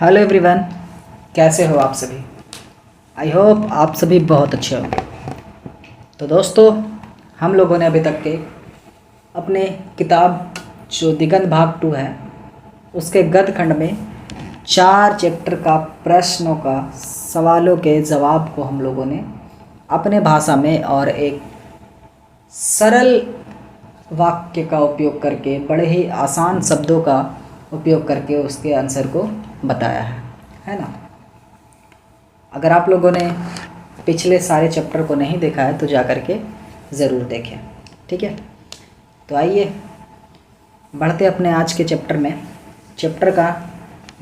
Hello everyone, कैसे हो आप सभी। आई होप आप सभी बहुत अच्छे हो। तो दोस्तों, हम लोगों ने अभी तक के अपने किताब जो दिगंत भाग 2 है उसके गद्य खंड में 4 चैप्टर का प्रश्नों का सवालों के जवाब को हम लोगों ने अपने भाषा में और एक सरल वाक्य का उपयोग करके, बड़े ही आसान शब्दों का उपयोग करके उसके आंसर को बताया है ना। अगर आप लोगों ने पिछले सारे चैप्टर को नहीं देखा है तो जा कर के ज़रूर देखें, ठीक है। तो आइए बढ़ते अपने आज के चैप्टर में। चैप्टर का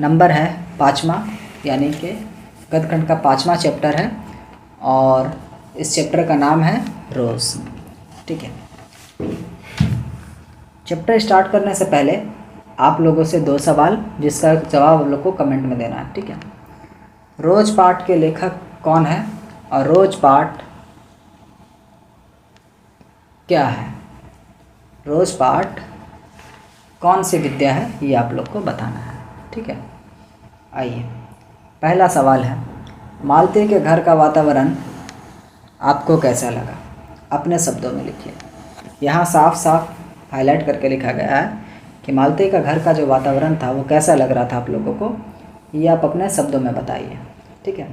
नंबर है 5वां, यानी कि गद्यखंड का 5वां चैप्टर है और इस चैप्टर का नाम है रोज़, ठीक है। चैप्टर स्टार्ट करने से पहले आप लोगों से 2 सवाल जिसका जवाब आप लोग को कमेंट में देना है, ठीक है। रोज़ पाठ के लेखक कौन है और रोज़ पाठ क्या है। रोज़ पाठ कौन सी विद्या है ये आप लोग को बताना है, ठीक है। आइए, पहला सवाल है, मालती के घर का वातावरण आपको कैसा लगा। अपने शब्दों में लिखिए। यहाँ साफ साफ हाईलाइट करके लिखा गया है कि मालती का घर का जो वातावरण था वो कैसा लग रहा था आप लोगों को, ये आप अपने शब्दों में बताइए, ठीक है।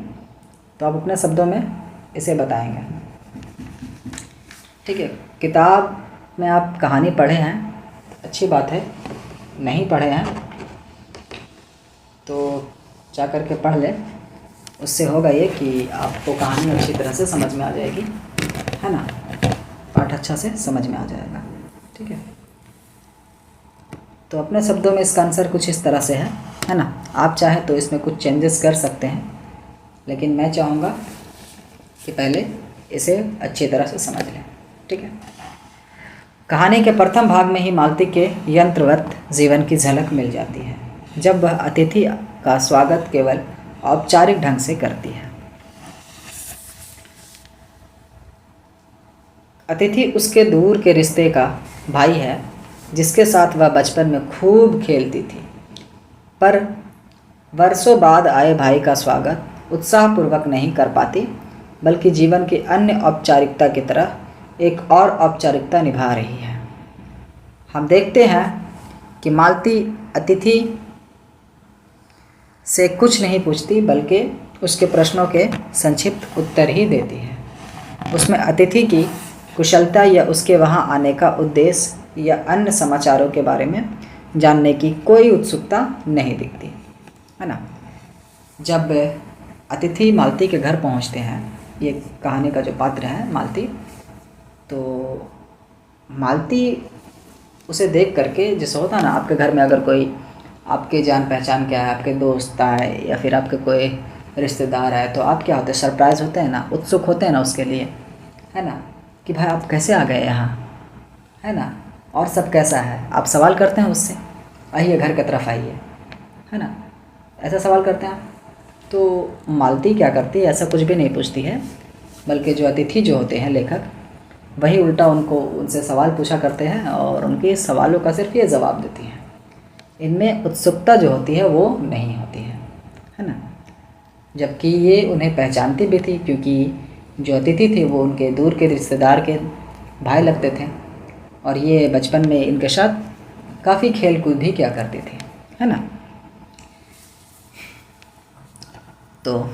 तो आप अपने शब्दों में इसे बताएंगे, ठीक है। किताब में आप कहानी पढ़े हैं, अच्छी बात है। नहीं पढ़े हैं तो जा कर के पढ़ लें, उससे होगा ये कि आपको कहानी अच्छी तरह से समझ में आ जाएगी, है ना। पाठ अच्छा से समझ में आ जाएगा, ठीक है। तो अपने शब्दों में इसका आंसर कुछ इस तरह से है ना। आप चाहें तो इसमें कुछ चेंजेस कर सकते हैं, लेकिन मैं चाहूँगा कि पहले इसे अच्छी तरह से समझ लें, ठीक है। कहानी के प्रथम भाग में ही मालती के यंत्रवत जीवन की झलक मिल जाती है, जब वह अतिथि का स्वागत केवल औपचारिक ढंग से करती है। अतिथि उसके दूर के रिश्ते का भाई है, जिसके साथ वह बचपन में खूब खेलती थी, पर वर्षों बाद आए भाई का स्वागत उत्साहपूर्वक नहीं कर पाती, बल्कि जीवन की अन्य औपचारिकता की तरह एक और औपचारिकता निभा रही है। हम देखते हैं कि मालती अतिथि से कुछ नहीं पूछती, बल्कि उसके प्रश्नों के संक्षिप्त उत्तर ही देती है। उसमें अतिथि की कुशलता या उसके वहाँ आने का उद्देश्य या अन्य समाचारों के बारे में जानने की कोई उत्सुकता नहीं दिखती, है ना। जब अतिथि मालती के घर पहुंचते हैं, ये कहानी का जो पात्र है मालती, तो मालती उसे देख करके, जैसे होता है ना आपके घर में अगर कोई आपके जान पहचान क्या है, आपके दोस्त आए या फिर आपके कोई रिश्तेदार आए, तो आप क्या होते हैं, सरप्राइज़ होते हैं ना, उत्सुक होते हैं ना उसके लिए, है ना, कि भाई आप कैसे आ गए यहाँ, है ना, और सब कैसा है। आप सवाल करते हैं उससे, आइए घर की तरफ आइए, है ना, ऐसा सवाल करते हैं आप। तो मालती क्या करती है, ऐसा कुछ भी नहीं पूछती है, बल्कि जो अतिथि जो होते हैं लेखक, वही उल्टा उनसे सवाल पूछा करते हैं और उनके सवालों का सिर्फ ये जवाब देती हैं। इनमें उत्सुकता जो होती है वो नहीं होती है ना। जबकि ये उन्हें पहचानती भी थी, क्योंकि जो अतिथि थे वो उनके दूर के रिश्तेदार के भाई लगते थे और ये बचपन में इनके साथ काफ़ी खेल कूद भी किया करती थी, है ना। तो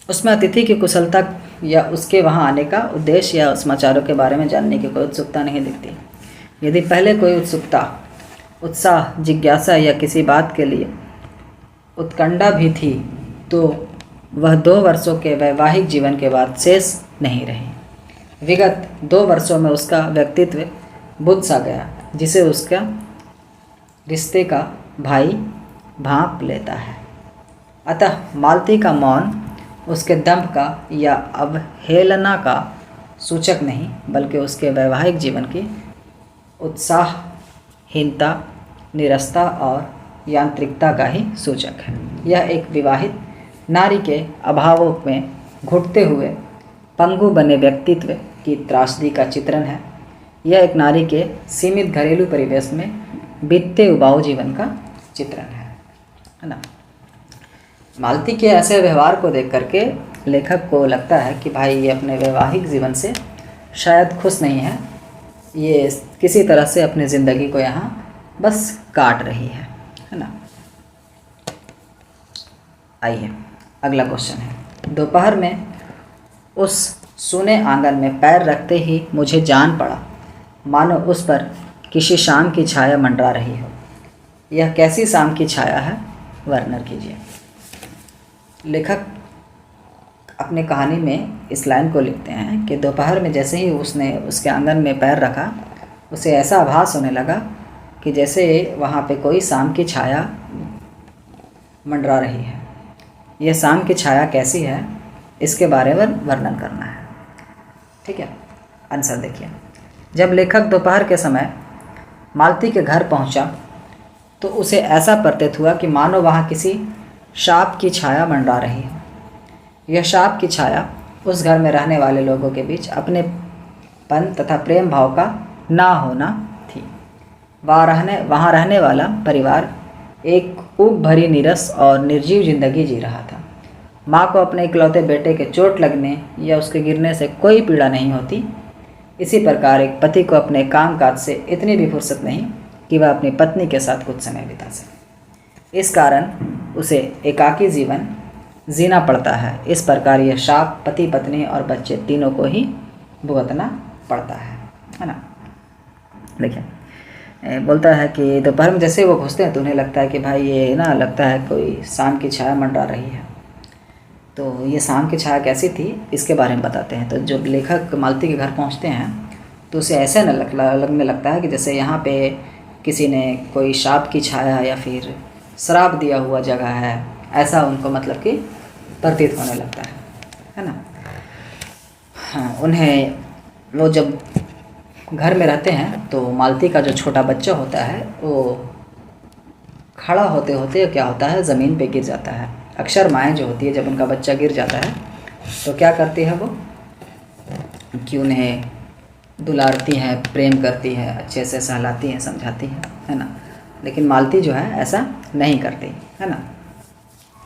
उसमें अतिथि की कुशलता या उसके वहाँ आने का उद्देश्य या समाचारों के बारे में जानने की कोई उत्सुकता नहीं दिखती। यदि पहले कोई उत्सुकता, उत्साह, जिज्ञासा या किसी बात के लिए उत्कंठा भी थी, तो वह 2 वर्षों के वैवाहिक जीवन के बाद शेष नहीं रही। विगत 2 वर्षों में उसका व्यक्तित्व बुझ सा गया, जिसे उसका रिश्ते का भाई भांप लेता है। अतः मालती का मौन उसके दंभ का या अवहेलना का सूचक नहीं, बल्कि उसके वैवाहिक जीवन की उत्साहहीनता, निरस्ता और यांत्रिकता का ही सूचक है। यह एक विवाहित नारी के अभावों में घुटते हुए पंगु बने व्यक्तित्व की त्रासदी का चित्रण है। यह एक नारी के सीमित घरेलू परिवेश में बीतते उबाऊ जीवन का चित्रण है ना। मालती के ऐसे व्यवहार को देख करके लेखक को लगता है कि भाई ये अपने वैवाहिक जीवन से शायद खुश नहीं है, ये किसी तरह से अपनी ज़िंदगी को यहाँ बस काट रही है ना। आइए अगला क्वेश्चन है। दोपहर में उस सूने आंगन में पैर रखते ही मुझे जान पड़ा मानो उस पर किसी शाम की छाया मंडरा रही हो। यह कैसी शाम की छाया है, वर्णन कीजिए। लेखक अपनी कहानी में इस लाइन को लिखते हैं कि दोपहर में जैसे ही उसने उसके आंगन में पैर रखा, उसे ऐसा आभास होने लगा कि जैसे वहाँ पे कोई शाम की छाया मंडरा रही है। यह शाम की छाया कैसी है, इसके बारे में वर्णन करना है। ठीक है, आंसर देखिए। जब लेखक दोपहर के समय मालती के घर पहुंचा तो उसे ऐसा प्रतीत हुआ कि मानो वहाँ किसी शाप की छाया मंडरा रही हो। यह शाप की छाया उस घर में रहने वाले लोगों के बीच अपनेपन तथा प्रेम भाव का ना होना थी। वहाँ रहने वाला परिवार एक ऊब भरी नीरस और निर्जीव जिंदगी जी रहा था। माँ को अपने इकलौते बेटे के चोट लगने या उसके गिरने से कोई पीड़ा नहीं होती। इसी प्रकार एक पति को अपने काम काज से इतनी भी फुर्सत नहीं कि वह अपनी पत्नी के साथ कुछ समय बिता सके। इस कारण उसे एकाकी जीवन जीना पड़ता है। इस प्रकार यह शाप पति पत्नी और बच्चे तीनों को ही भुगतना पड़ता है ना। देखिए, बोलता है कि दोपहर में जैसे वो घुसते हैं तो उन्हें लगता है कि भाई ये ना, लगता है कोई शाम की छाया मंडरा रही है। तो ये शाम की छाया कैसी थी, इसके बारे में बताते हैं। तो जब लेखक मालती के घर पहुंचते हैं तो उसे ऐसा लगने लगता है कि जैसे यहाँ पे किसी ने कोई शाप की छाया या फिर श्राप दिया हुआ जगह है, ऐसा उनको मतलब कि प्रतीत होने लगता है ना। हाँ, उन्हें वो जब घर में रहते हैं तो मालती का जो छोटा बच्चा होता है वो खड़ा होते होते क्या होता है, ज़मीन पे गिर जाता है। अक्सर माएँ जो होती है जब उनका बच्चा गिर जाता है तो क्या करती है वो, कि उन्हें दुलारती हैं, प्रेम करती है, अच्छे से सहलाती हैं, समझाती है ना। लेकिन मालती जो है ऐसा नहीं करती है ना।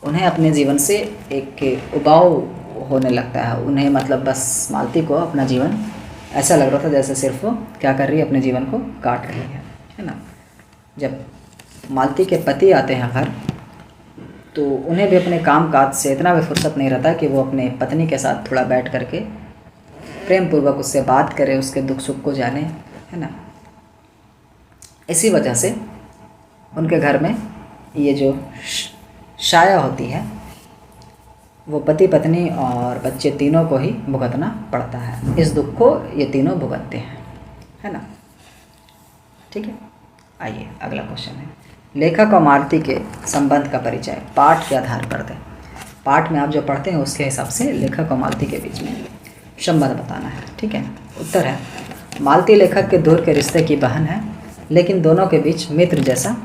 उन्हें अपने जीवन से एक उबाऊ होने लगता है। उन्हें मतलब बस मालती को अपना जीवन ऐसा लग रहा था जैसे सिर्फ वो क्या कर रही है, अपने जीवन को काट रही है ना। जब मालती के पति आते हैं घर तो उन्हें भी अपने काम काज से इतना भी फुर्सत नहीं रहता कि वो अपने पत्नी के साथ थोड़ा बैठ करके प्रेम पूर्वक उससे बात करें, उसके दुख सुख को जाने, है ना। इसी वजह से उनके घर में ये जो छाया होती है वो पति पत्नी और बच्चे तीनों को ही भुगतना पड़ता है। इस दुख को ये तीनों भुगतते हैं, है ना। ठीक है, आइए अगला क्वेश्चन है। लेखक और मालती के संबंध का परिचय पाठ के आधार पर दें। पाठ में आप जो पढ़ते हैं उसके हिसाब से लेखक और मालती के बीच में संबंध बताना है। ठीक है, उत्तर है मालती लेखक के दूर के रिश्ते की बहन है, लेकिन दोनों के बीच मित्र जैसा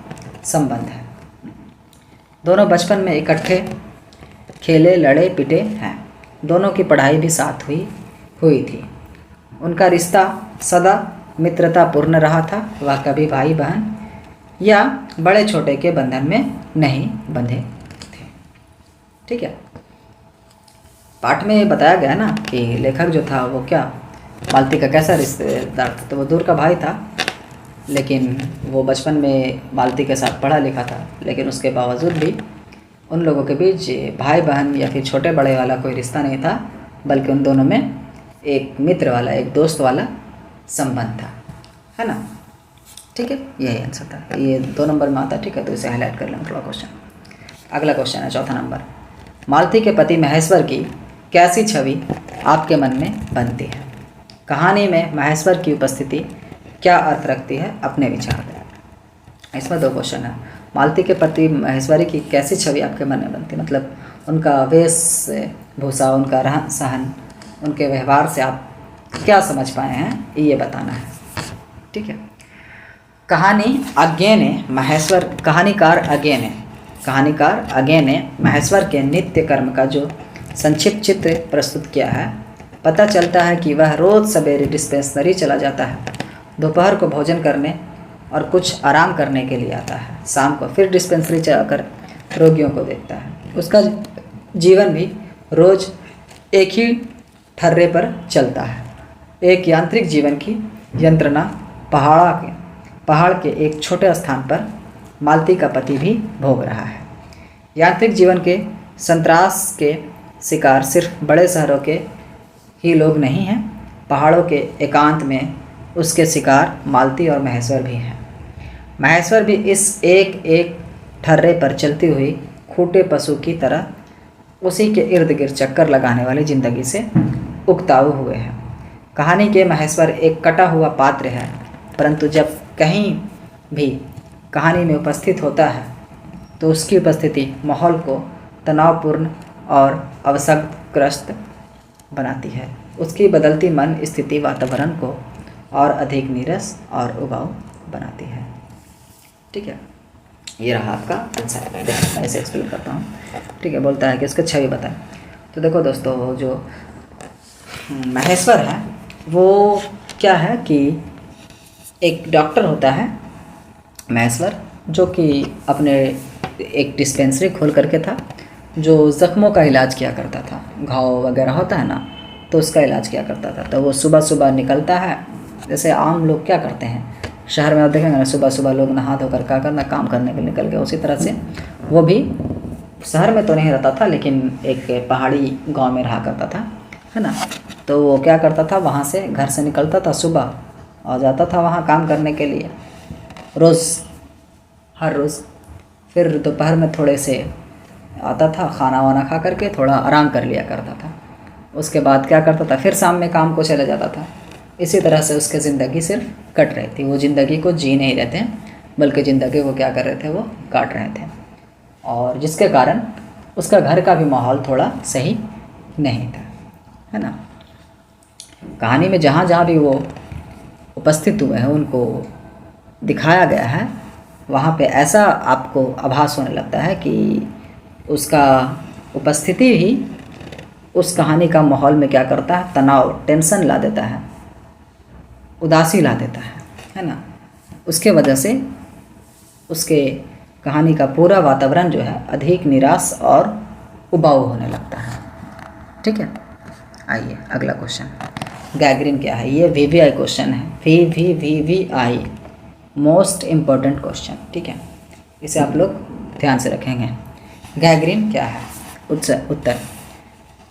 संबंध है। दोनों बचपन में इकट्ठे खेले, लड़े, पिटे हैं। दोनों की पढ़ाई भी साथ हुई थी। उनका रिश्ता सदा मित्रतापूर्ण रहा था। वह कभी भाई बहन या बड़े छोटे के बंधन में नहीं बंधे थे। ठीक है, पाठ में बताया गया ना कि लेखक जो था वो क्या मालती का कैसा रिश्तेदार था। तो वो दूर का भाई था, लेकिन वो बचपन में मालती के साथ पढ़ा लिखा था, लेकिन उसके बावजूद भी उन लोगों के बीच भाई बहन या फिर छोटे बड़े वाला कोई रिश्ता नहीं था, बल्कि उन दोनों में एक मित्र वाला, एक दोस्त वाला संबंध था, है ना। ठीक है, यही आंसर था। ये 2 नंबर में आता है। ठीक है, तो इसे हाईलाइट कर लें थोड़ा क्वेश्चन। अगला क्वेश्चन है 4था नंबर। मालती के पति महेश्वर की कैसी छवि आपके मन में बनती है। कहानी में महेश्वर की उपस्थिति क्या अर्थ रखती है, अपने विचार दें। इसमें 2 क्वेश्चन है। मालती के पति महेश्वरी की कैसी छवि आपके मन में बनती है, मतलब उनका वेशभूषा, उनका रहन सहन, उनके व्यवहार से आप क्या समझ पाए हैं, ये बताना है। ठीक है, कहानीकार अज्ञे ने महेश्वर के नित्य कर्म का जो संक्षिप्त चित्र प्रस्तुत किया है। पता चलता है कि वह रोज़ सवेरे डिस्पेंसरी चला जाता है, दोपहर को भोजन करने और कुछ आराम करने के लिए आता है, शाम को फिर डिस्पेंसरी जाकर रोगियों को देखता है। उसका जीवन भी रोज़ एक ही ठर्रे पर चलता है। एक यांत्रिक जीवन की यंत्रणा पहाड़ के एक छोटे स्थान पर मालती का पति भी भोग रहा है। यांत्रिक जीवन के संत्रास के शिकार सिर्फ बड़े शहरों के ही लोग नहीं हैं, पहाड़ों के एकांत में उसके शिकार मालती और महेश्वर भी हैं। महेश्वर भी इस एक एक ठर्रे पर चलती हुई खूंटे पशु की तरह उसी के इर्द गिर्द चक्कर लगाने वाली ज़िंदगी से उकताऊ हुए हैं। कहानी के महेश्वर एक कटा हुआ पात्र है, परंतु जब कहीं भी कहानी में उपस्थित होता है तो उसकी उपस्थिति माहौल को तनावपूर्ण और अवसादग्रस्त बनाती है। उसकी बदलती मन स्थिति वातावरण को और अधिक नीरस और उबाऊ बनाती है। ठीक है, ये रहा आपका आंसर। मैं इसे एक्सप्लेन करता हूँ। ठीक है, बोलता है कि इसका छवि बताएं। तो देखो दोस्तों, जो महेश्वर है वो क्या है कि एक डॉक्टर होता है महेश्वर, जो कि अपने एक डिस्पेंसरी खोल करके था, जो ज़ख्मों का इलाज किया करता था। घाव वगैरह होता है ना, तो उसका इलाज किया करता था। तो वो सुबह सुबह निकलता है, जैसे आम लोग क्या करते हैं शहर में, आप देखेंगे ना, सुबह सुबह लोग नहा धोकर क्या करना, काम करने के लिए निकल गए। उसी तरह से वो भी शहर में तो नहीं रहता था, लेकिन एक पहाड़ी गांव में रहा करता था, है ना। तो वो क्या करता था, वहाँ से घर से निकलता था सुबह और जाता था वहाँ काम करने के लिए हर रोज़। फिर दोपहर में थोड़े से आता था, खाना वाना खा करके थोड़ा आराम कर लिया करता था। उसके बाद क्या करता था, फिर शाम में काम को चला जाता था। इसी तरह से उसकी ज़िंदगी सिर्फ कट रही थी। वो ज़िंदगी को जी नहीं रहे थे, बल्कि ज़िंदगी को क्या कर रहे थे, वो काट रहे थे। और जिसके कारण उसका घर का भी माहौल थोड़ा सही नहीं था, है ना। कहानी में जहाँ जहाँ भी वो उपस्थित हुए हैं उनको दिखाया गया है, वहाँ पे ऐसा आपको आभास होने लगता है कि उसका उपस्थिति ही उस कहानी का माहौल में क्या करता है, तनाव, टेंशन ला देता है, उदासी ला देता है ना। उसके वजह से उसके कहानी का पूरा वातावरण जो है अधिक निराश और उबाऊ होने लगता है। ठीक है, आइए अगला क्वेश्चन। गैगरीन क्या है? ये VVI क्वेश्चन है, VVI, मोस्ट इम्पोर्टेंट क्वेश्चन। ठीक है, इसे आप लोग ध्यान से रखेंगे। गैगरीन क्या है? उत्तर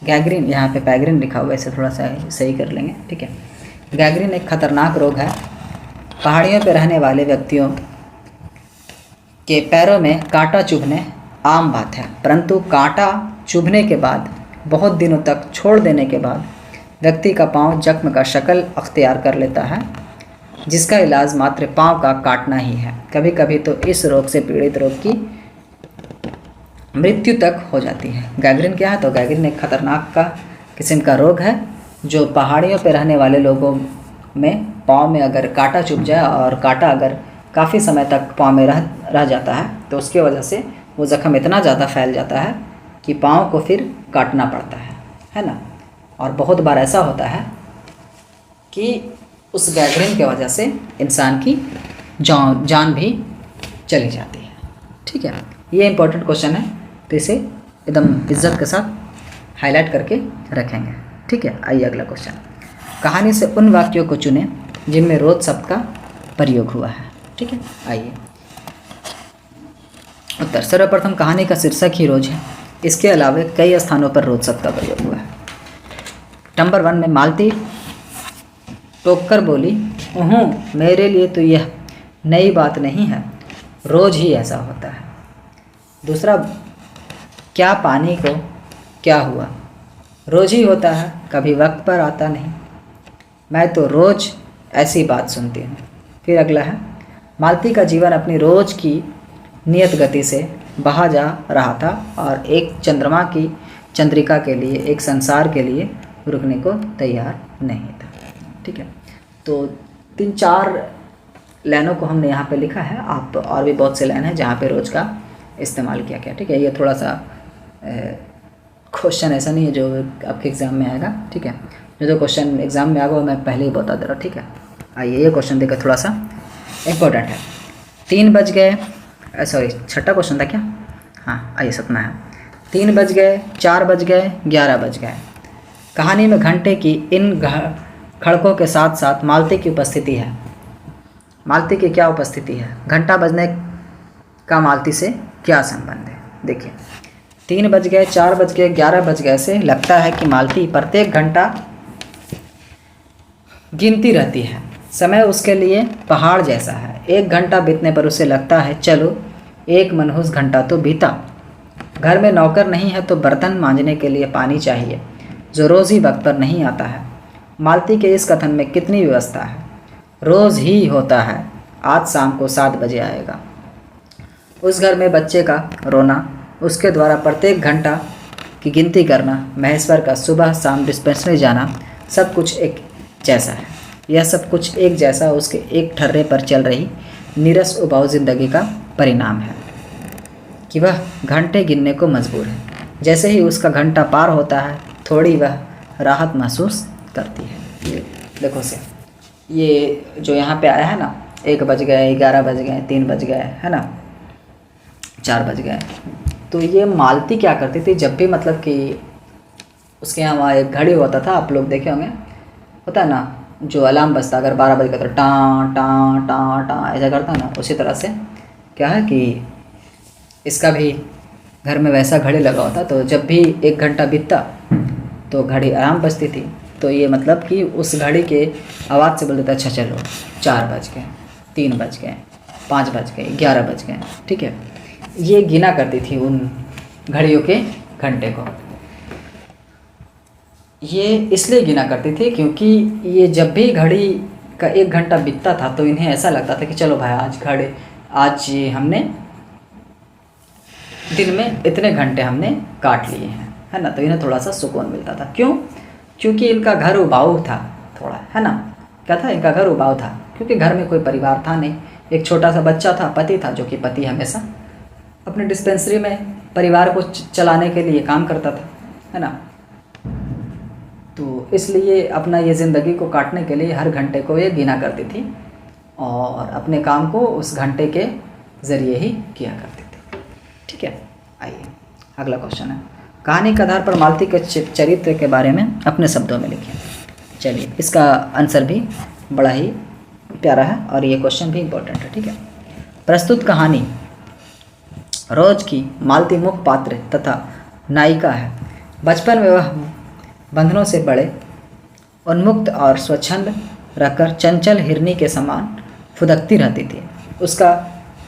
गैगरीन, यहाँ पे पैगरीन लिखा हुआ है, इसे थोड़ा सा सही कर लेंगे। ठीक है, गैगरीन एक खतरनाक रोग है। पहाड़ियों पर रहने वाले व्यक्तियों के पैरों में कांटा चुभने आम बात है, परंतु कांटा चुभने के बाद बहुत दिनों तक छोड़ देने के बाद व्यक्ति का पांव जख्म का शक्ल अख्तियार कर लेता है, जिसका इलाज मात्र पांव का काटना ही है। कभी कभी तो इस रोग से पीड़ित रोग की मृत्यु तक हो जाती है। गैगरीन क्या है? तो गैगरीन एक खतरनाक का किस्म का रोग है जो पहाड़ियों पर रहने वाले लोगों में पाँव में अगर कांटा चुभ जाए और कांटा अगर काफ़ी समय तक पाँव में रह जाता है तो उसकी वजह से वो ज़ख्म इतना ज़्यादा फैल जाता है कि पाँव को फिर काटना पड़ता है ना। और बहुत बार ऐसा होता है कि उस गैगरीन की वजह से इंसान की जान भी चली जाती है। ठीक है, ये इंपॉर्टेंट क्वेश्चन है, तो इसे एकदम इज्जत के साथ हाईलाइट करके रखेंगे। ठीक है, आइए अगला क्वेश्चन। कहानी से उन वाक्यों को चुनें जिनमें रोज शब्द का प्रयोग हुआ है। ठीक है, आइए उत्तर। सर्वप्रथम कहानी का शीर्षक ही रोज है, इसके अलावा कई स्थानों पर रोज शब्द का प्रयोग हुआ है। नंबर 1 में मालती टोककर बोली, मेरे लिए तो यह नई बात नहीं है, रोज ही ऐसा होता है। दूसरा, क्या पानी को क्या हुआ, रोज ही होता है, कभी वक्त पर आता नहीं, मैं तो रोज ऐसी बात सुनती हूँ। फिर अगला है, मालती का जीवन अपनी रोज की नियत गति से बहा जा रहा था और एक चंद्रमा की चंद्रिका के लिए, एक संसार के लिए रुकने को तैयार नहीं था। ठीक है, तो 3-4 लाइनों को हमने यहाँ पे लिखा है। आप और भी बहुत से लाइन हैं जहाँ पे रोज का इस्तेमाल किया गया। ठीक है, ये थोड़ा सा क्वेश्चन ऐसा नहीं है जो आपके एग्ज़ाम में आएगा। ठीक है, जो क्वेश्चन एग्ज़ाम में आएगा वो मैं पहले ही बता दे रहा हूँ। ठीक है, आइए ये क्वेश्चन देखकर थोड़ा सा इम्पोर्टेंट है। 3 बज गए, सॉरी 6ठा क्वेश्चन था क्या? हाँ, आइए 7वां है। 3 बज गए, 4 बज गए, 11 बज गए। कहानी में घंटे की इन खड़कों के साथ साथ मालती की उपस्थिति है। मालती की क्या उपस्थिति है? घंटा बजने का मालती से क्या संबंध है? देखिए, 3 बज गए, 4 बज गए, 11 बज गए से लगता है कि मालती प्रत्येक घंटा गिनती रहती है। समय उसके लिए पहाड़ जैसा है। 1 घंटा बीतने पर उसे लगता है चलो 1 मनहूस घंटा तो बीता। घर में नौकर नहीं है तो बर्तन मांजने के लिए पानी चाहिए, जो रोज़ ही वक्त पर नहीं आता है। मालती के इस कथन में कितनी व्यवस्था है? रोज़ ही होता है, आज शाम को 7 बजे आएगा। उस घर में बच्चे का रोना, उसके द्वारा प्रत्येक घंटा की गिनती करना, महेश्वर का सुबह शाम डिस्पेंसरी जाना, सब कुछ एक जैसा है। यह सब कुछ एक जैसा उसके एक ठर्रे पर चल रही नीरस उबाऊ जिंदगी का परिणाम है कि वह घंटे गिनने को मजबूर है। जैसे ही उसका घंटा पार होता है, थोड़ी वह राहत महसूस करती है। देखो से ये जो यहाँ पे आया है ना, 1 बज गए, 11 बज गए, 3 बज गए, है ना, 4 बज गए। तो ये मालती क्या करती थी? जब भी मतलब कि उसके यहाँ वहाँ एक घड़ी होता था, आप लोग देखे होंगे, होता है ना, जो अलार्म बजता, अगर 12 बज गया तो टाँ टाँ टाँ टाँ ऐसा करता ना, उसी तरह से क्या है कि इसका भी घर में वैसा घड़ी लगा होता। तो जब भी 1 घंटा बीतता तो घड़ी आराम बजती थी। तो ये मतलब कि उस घड़ी के आवाज़ से बोल देता, अच्छा चलो 4 बज गए, 3 बज गए, 5 बज गए, 11 बज गए, ठीक है। ये गिना करती थी उन घड़ियों के घंटे को। ये इसलिए गिना करती थी क्योंकि ये जब भी घड़ी का 1 घंटा बीतता था तो इन्हें ऐसा लगता था कि चलो भाई आज हमने दिन में इतने घंटे हमने काट लिए हैं, है ना। तो इन्हें थोड़ा सा सुकून मिलता था। क्यों? क्योंकि इनका घर उबाऊ था थोड़ा, है ना। क्या था? इनका घर उबाऊ था क्योंकि घर में कोई परिवार था नहीं। एक छोटा सा बच्चा था, पति था, जो कि पति हमेशा अपने डिस्पेंसरी में परिवार को चलाने के लिए काम करता था, है ना। तो इसलिए अपना ये ज़िंदगी को काटने के लिए हर घंटे को ये गिना करती थी और अपने काम को उस घंटे के ज़रिए ही किया करती थी, ठीक है। आइए अगला क्वेश्चन है, कहानी के आधार पर मालती के चरित्र के बारे में अपने शब्दों में लिखिए। चलिए, इसका आंसर भी बड़ा ही प्यारा है और ये क्वेश्चन भी इम्पोर्टेंट है, ठीक है। प्रस्तुत कहानी रोज की मालती मुख्य पात्र तथा नायिका है। बचपन में वह बंधनों से बड़े उन्मुक्त और स्वच्छंद रहकर चंचल हिरनी के समान फुदकती रहती थी। उसका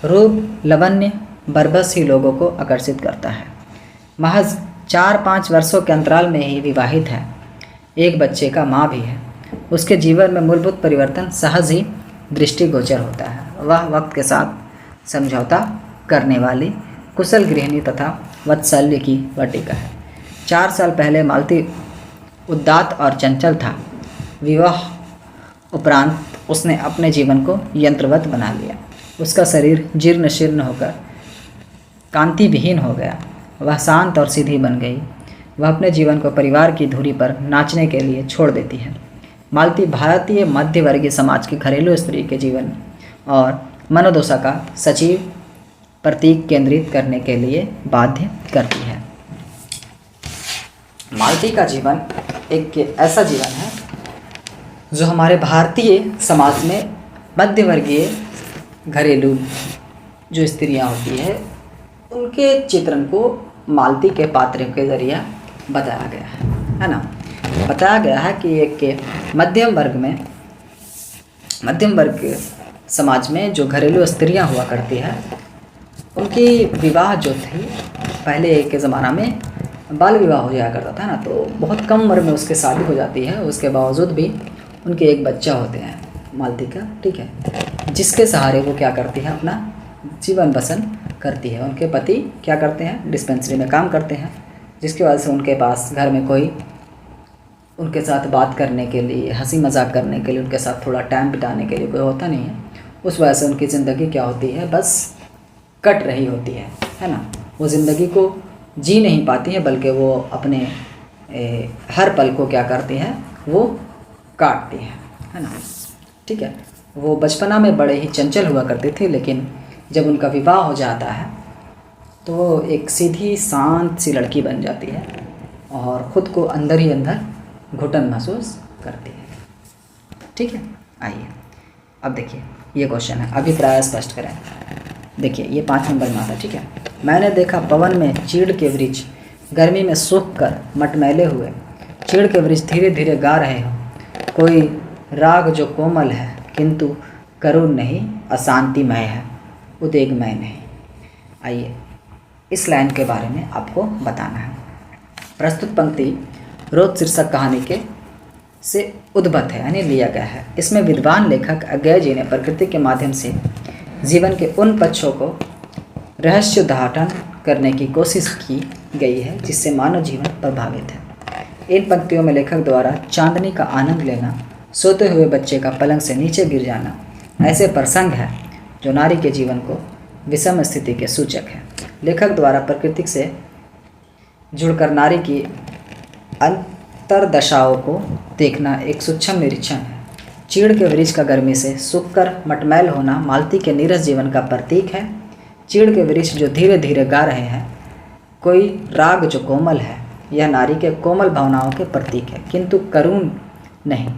रूप लावण्य बरबस ही लोगों को आकर्षित करता है। महज 4-5 वर्षों के अंतराल में ही विवाहित है, एक बच्चे का माँ भी है। उसके जीवन में मूलभूत परिवर्तन सहज ही दृष्टिगोचर होता है। वह वक्त के साथ समझौता करने वाली कुशल गृहिणी तथा वात्सल्य की वाटिका है। 4 साल पहले मालती उदात्त और चंचल था। विवाह उपरांत उसने अपने जीवन को यंत्रवत बना लिया। उसका शरीर जीर्ण शीर्ण होकर कांति विहीन हो गया। वह शांत और सीधी बन गई। वह अपने जीवन को परिवार की धुरी पर नाचने के लिए छोड़ देती है। मालती भारतीय मध्यवर्गीय समाज की घरेलू स्त्री के जीवन और मनोदशा का सजीव प्रतीक केंद्रित करने के लिए बाध्य करती है। मालती का जीवन एक ऐसा जीवन है जो हमारे भारतीय समाज में मध्यवर्गीय घरेलू जो स्त्रियां होती है उनके चित्रण को मालती के पात्र के ज़रिए बताया गया है ना। बताया गया है कि एक मध्यम वर्ग समाज में जो घरेलू स्त्रियां हुआ करती है उनकी विवाह जो थी पहले के ज़माना में बाल विवाह हो जाया करता था ना, तो बहुत कम उम्र में उसके शादी हो जाती है। उसके बावजूद भी उनके एक बच्चा होते हैं मालती का, ठीक है, जिसके सहारे वो क्या करती है, अपना जीवन बसर करती है। उनके पति क्या करते हैं, डिस्पेंसरी में काम करते हैं, जिसकी वजह से उनके पास घर में कोई उनके साथ बात करने के लिए, हंसी मजाक करने के लिए, उनके साथ थोड़ा टाइम बिताने के लिए कोई होता नहीं है। उस वजह से उनकी ज़िंदगी क्या होती है, बस कट रही होती है ना। वो ज़िंदगी को जी नहीं पाती हैं, बल्कि वो अपने हर पल को क्या करती हैं, वो काटती हैं, है ना, ठीक है। वो बचपना में बड़े ही चंचल हुआ करते थे, लेकिन जब उनका विवाह हो जाता है तो वो एक सीधी शांत सी लड़की बन जाती है और ख़ुद को अंदर ही अंदर घुटन महसूस करती है। ठीक है, आइए अब देखिए ये क्वेश्चन है, अभिप्राय स्पष्ट करें। देखिए ये 5 नंबर में आता है। ठीक है, मैंने देखा पवन में चीड़ के वृक्ष गर्मी में सूख कर मटमैले हुए, चीड़ के वृक्ष धीरे धीरे गा रहे हो, कोई राग जो कोमल है किंतु करुण नहीं, अशांतिमय है, उद्वेगमय नहीं। आइए इस लाइन के बारे में आपको बताना है। प्रस्तुत पंक्ति रोज शीर्षक कहानी के से उद्भत है यानी लिया गया है। इसमें विद्वान लेखक अज्ञेय जी ने प्रकृति के माध्यम से जीवन के उन पक्षों को रहस्योद्घाटन करने की कोशिश की गई है जिससे मानव जीवन प्रभावित है। इन पंक्तियों में लेखक द्वारा चांदनी का आनंद लेना, सोते हुए बच्चे का पलंग से नीचे गिर जाना ऐसे प्रसंग है जो नारी के जीवन को विषम स्थिति के सूचक है। लेखक द्वारा प्रकृति से जुड़कर नारी की अंतरदशाओं को देखना एक सूक्ष्म निरीक्षण है। चीड़ के वृक्ष का गर्मी से सूखकर मटमैल होना मालती के नीरस जीवन का प्रतीक है। चीड़ के वृक्ष जो धीरे धीरे गा रहे हैं, कोई राग जो कोमल है, यह नारी के कोमल भावनाओं के प्रतीक है किंतु करुण नहीं,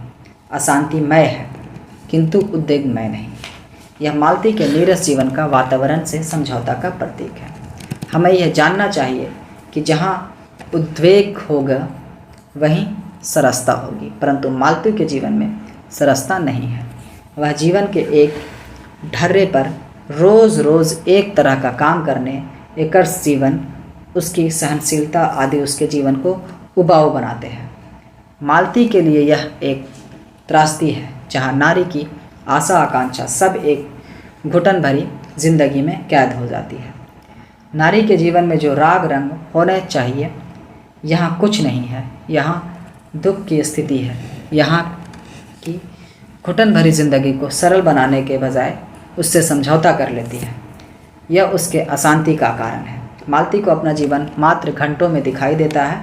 अशांतिमय है किंतु उद्वेगमय नहीं। यह मालती के नीरस जीवन का वातावरण से समझौता का प्रतीक है। हमें यह जानना चाहिए कि जहाँ उद्वेग होगा वहीं सरसता होगी, परंतु मालती के जीवन में सरसता नहीं है। वह जीवन के एक ढर्रे पर रोज़ रोज़ एक तरह का काम करने, एकर्ष जीवन, उसकी सहनशीलता आदि उसके जीवन को उबाऊ बनाते हैं। मालती के लिए यह एक त्रासदी है जहाँ नारी की आशा आकांक्षा सब एक घुटन भरी जिंदगी में कैद हो जाती है। नारी के जीवन में जो राग रंग होने चाहिए यहाँ कुछ नहीं है। यहाँ दुख की स्थिति है। यहाँ की घुटन भरी जिंदगी को सरल बनाने के बजाय उससे समझौता कर लेती है। यह उसके अशांति का कारण है। मालती को अपना जीवन मात्र घंटों में दिखाई देता है।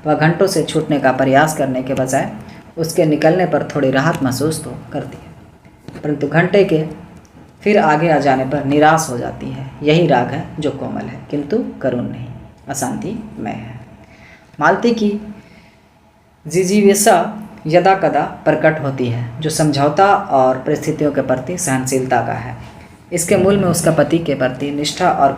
वह घंटों से छूटने का प्रयास करने के बजाय उसके निकलने पर थोड़ी राहत महसूस तो करती है, परंतु घंटे के फिर आगे आ जाने पर निराश हो जाती है। यही राग है जो कोमल है किंतु करुण नहीं, अशांतिमय है। मालती की जिजीविषा यदा कदा प्रकट होती है जो समझौता और परिस्थितियों के प्रति सहनशीलता का है। इसके मूल में उसका पति के प्रति निष्ठा और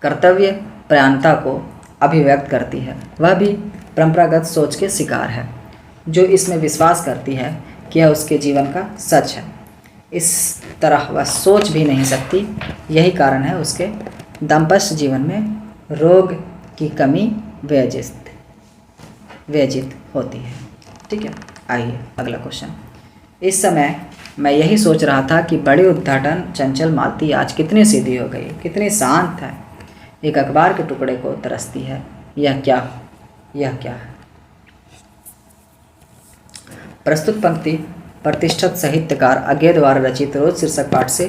कर्तव्य प्रयाणता को अभिव्यक्त करती है। वह भी परंपरागत सोच के शिकार है जो इसमें विश्वास करती है कि यह उसके जीवन का सच है। इस तरह वह सोच भी नहीं सकती। यही कारण है उसके दाम्पत्य जीवन में रोग की कमी व्यजित होती है। ठीक है, आइए अगला क्वेश्चन। इस समय मैं यही सोच रहा था कि बड़ी उद्घाटन चंचल मालती आज कितनी सीधी हो गई, कितनी शांत है, एक अखबार के टुकड़े को तरसती है। यह क्या है? प्रस्तुत पंक्ति प्रतिष्ठित साहित्यकार अज्ञेय द्वारा रचित रोज शीर्षक पाठ से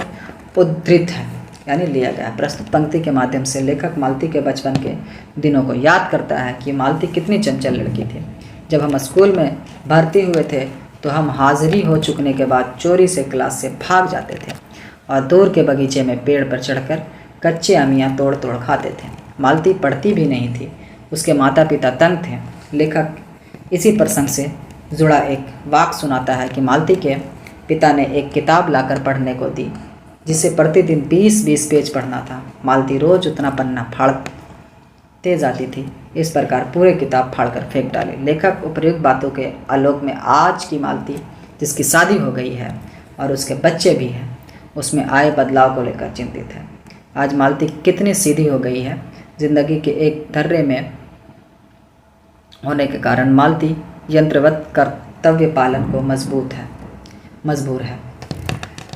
उद्धृत है यानी लिया गया। प्रस्तुत पंक्ति के माध्यम से लेखक मालती के बचपन के दिनों को याद करता है कि मालती कितनी चंचल लड़की थी। जब हम स्कूल में भर्ती हुए थे तो हम हाजिरी हो चुकने के बाद चोरी से क्लास से भाग जाते थे और दूर के बगीचे में पेड़ पर चढ़कर कच्चे अमियाँ तोड़ तोड़ खाते थे। मालती पढ़ती भी नहीं थी, उसके माता पिता तंग थे। लेखक इसी प्रसंग से जुड़ा एक वाक्य सुनाता है कि मालती के पिता ने एक किताब लाकर पढ़ने को दी जिसे प्रतिदिन 20-20 पेज पढ़ना था। मालती रोज उतना पन्ना फाड़ते जाती थी। इस प्रकार पूरे किताब फाड़कर फेंक डाले। लेखक उपर्युक्त बातों के आलोक में आज की मालती जिसकी शादी हो गई है और उसके बच्चे भी हैं, उसमें आए बदलाव को लेकर चिंतित है। आज मालती कितनी सीधी हो गई है। जिंदगी के एक धर्रे में होने के कारण मालती यंत्रवत कर्तव्य पालन को मजबूर है।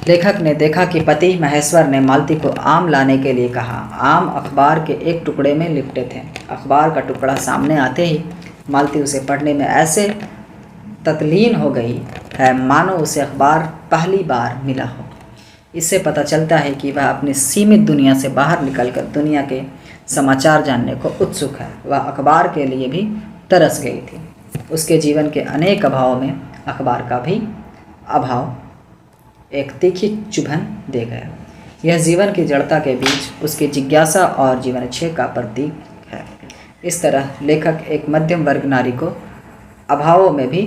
लेखक ने देखा कि पति महेश्वर ने मालती को आम लाने के लिए कहा। आम अखबार के एक टुकड़े में लिपटे थे। अखबार का टुकड़ा सामने आते ही मालती उसे पढ़ने में ऐसे तल्लीन हो गई है मानो उसे अखबार पहली बार मिला हो। इससे पता चलता है कि वह अपनी सीमित दुनिया से बाहर निकलकर दुनिया के समाचार जानने को उत्सुक है। वह अखबार के लिए भी तरस गई थी। उसके जीवन के अनेक अभावों में अखबार का भी अभाव एक तीखी चुभन दे गया। यह जीवन की जड़ता के बीच उसकी जिज्ञासा और जीवनोच्छेद का प्रतीक है। इस तरह लेखक एक मध्यम वर्ग नारी को अभावों में भी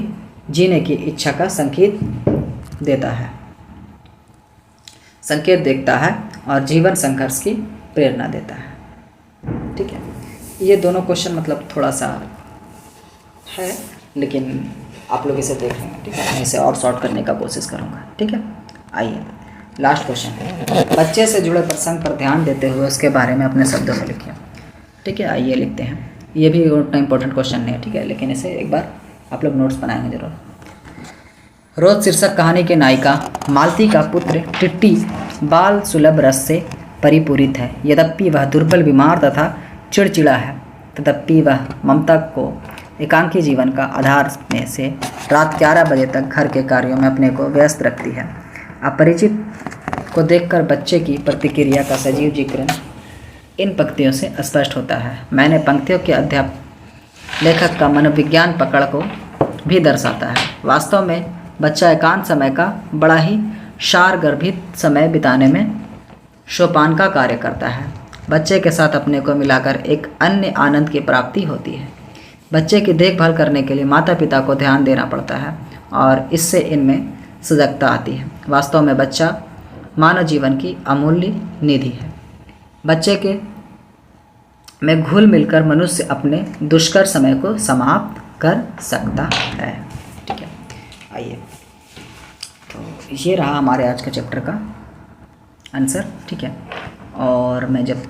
जीने की इच्छा का संकेत देखता है और जीवन संघर्ष की प्रेरणा देता है। ठीक है, ये दोनों क्वेश्चन मतलब थोड़ा सा है, लेकिन आप लोग इसे देख लेंगे। ठीक है, मैं इसे और सॉर्ट करने का कोशिश करूँगा। ठीक है, आइए लास्ट क्वेश्चन। बच्चे से जुड़े प्रसंग पर ध्यान देते हुए उसके बारे में अपने शब्दों में लिखिए। ठीक है, आइए लिखते हैं। ये भी उतना इम्पोर्टेंट क्वेश्चन नहीं है, ठीक है, लेकिन इसे एक बार आप लोग नोट्स बनाएंगे जरूर। रोज शीर्षक कहानी के नायिका मालती का पुत्र टिट्टी बाल सुलभ रस से परिपूरित है। यद्यपि वह दुर्बल, बीमार तथा चिड़चिड़ा है, तथापि वह ममता को एकांकी जीवन का आधार में से रात 11 बजे तक घर के कार्यों में अपने को व्यस्त रखती है। अपरिचित को देखकर बच्चे की प्रतिक्रिया का सजीव जिक्र इन पंक्तियों से स्पष्ट होता है। मैंने पंक्तियों के लेखक का मनोविज्ञान पकड़ को भी दर्शाता है। वास्तव में बच्चा एकांत समय का बड़ा ही सारगर्भित समय बिताने में सोपान का कार्य करता है। बच्चे के साथ अपने को मिलाकर एक अन्य आनंद की प्राप्ति होती है। बच्चे की देखभाल करने के लिए माता पिता को ध्यान देना पड़ता है और इससे इनमें सजगता आती है। वास्तव में बच्चा मानव जीवन की अमूल्य निधि है। बच्चे के में घुल मिलकर मनुष्य अपने दुष्कर समय को समाप्त कर सकता है। ठीक है, आइए, तो ये रहा हमारे आज के चैप्टर का आंसर। ठीक है, और मैं जब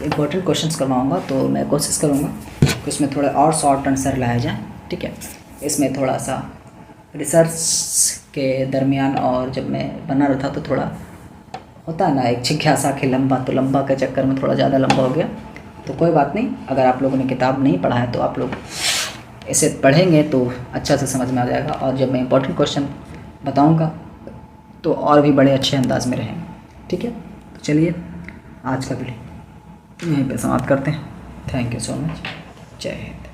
इम्पोर्टेंट क्वेश्चंस करवाऊँगा तो मैं कोशिश करूँगा कि उसमें थोड़े और शॉर्ट आंसर लाया जाए। ठीक है, इसमें थोड़ा सा रिसर्च के दरमियान और जब मैं बना रहा था तो थोड़ा होता है ना एक जिज्ञासा कि लंबा, तो लंबा के चक्कर में थोड़ा ज़्यादा लंबा हो गया। तो कोई बात नहीं, अगर आप लोगों ने किताब नहीं पढ़ा है तो आप लोग इसे पढ़ेंगे तो अच्छा से समझ में आ जाएगा, और जब मैं इंपॉर्टेंट क्वेश्चन बताऊंगा तो और भी बड़े अच्छे अंदाज में रहेंगे। ठीक है, तो चलिए आज का वीडियो यहीं पे समाप्त करते हैं। Thank you so much. जय हिंद।